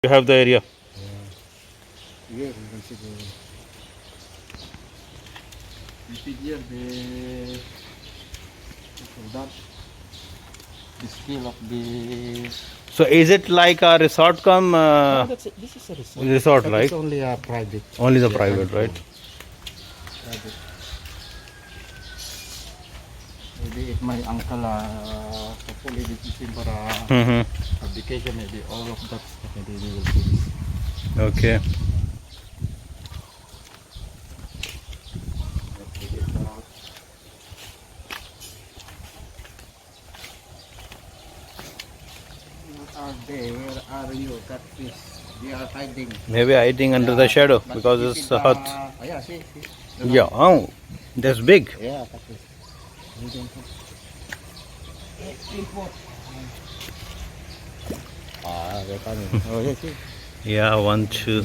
You have the area. Here you can see here the scale of the. So is it like a resort come No, that's it. This is a resort. resort, But like it's only a private. only the Yeah, private, right? Private. Maybe if my uncle hopefully this is in for Mm-hmm. a vacation, maybe all of that stuff maybe we will see this. Okay. What are they? Where are you? Catfish. They are hiding. Maybe hiding under the shadow But because this it's is, hot. yeah, see. Yeah. Oh, that's big. Yeah, catfish. Import. They're coming. Oh, yeah, see. Yeah, 1, 2,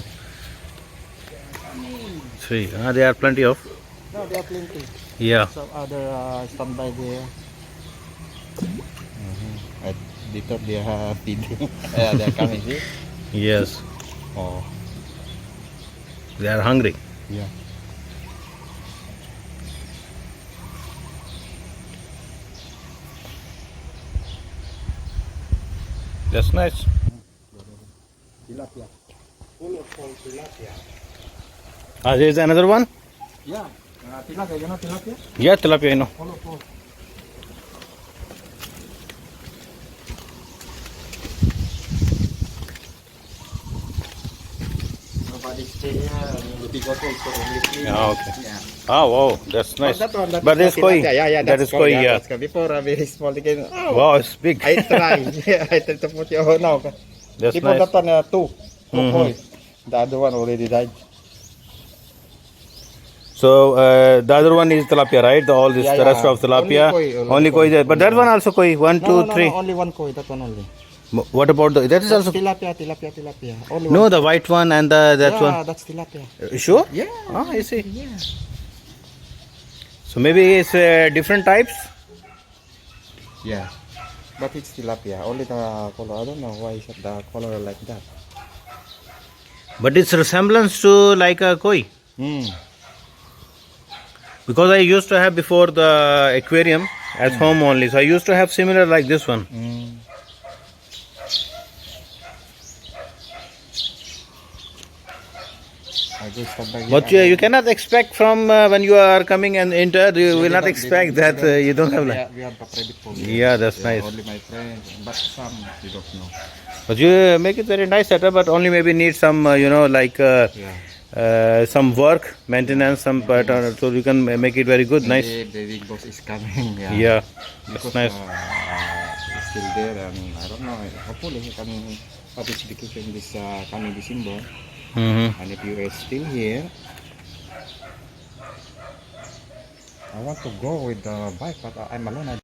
3. There are plenty of. No, there are plenty. Yeah. Some other standby there. At the top they are feeding. Yeah, they are coming. See? Yes. Oh, They are hungry. yeah. That's nice. Tilapia. Full of tilapia. There's another one. Yeah. Tilapia, you know tilapia? Yeah, tilapia, I know. Full of. Nobody stay here. The big hotel is only three. Yeah, okay. Yeah. Oh, wow, that's nice. That one, But that's it's koi. tilapia. Yeah, That is koi, yeah. That's koi. Before very small again. Oh, Wow, it's big. I try. Yeah, I try to put it on now. That's Before nice. that one, two. Mhm. Koi. The other one already died. So the other one is tilapia, right? All this, Yeah, the rest yeah. of tilapia, Only koi, only koi there. But that one also koi. One, No, two, no, three. no, only one koi. That one only. What about the? That is That's also. tilapia. Only No, one. the white one and the that Yeah, one. that's tilapia. Sure. Yeah. Ah, I see. Yeah. So maybe it's different types. Yeah. But it's tilapia. Only the color. I don't know why is the color like that. But it's resemblance to like a koi. Hmm. Because I used to have before the aquarium at home only. So I used to have similar like this one. Mm. I just come back But here. you cannot expect from when you are coming and enter, you will not expect that you don't have like. We have a private pool. Yeah, that's nice. Only my friends, but some you don't know. But you make it very nice setup, but only maybe need some, like Yeah. some work, maintenance, some pattern, so you can make it very good, nice. Maybe the big boss is coming. Yeah. Yeah, that's Because nice. he's still there, and I don't know. Hopefully he can have his vacation this coming December. Mm-hmm. And if you are still here, I want to go with the bike, but I'm alone.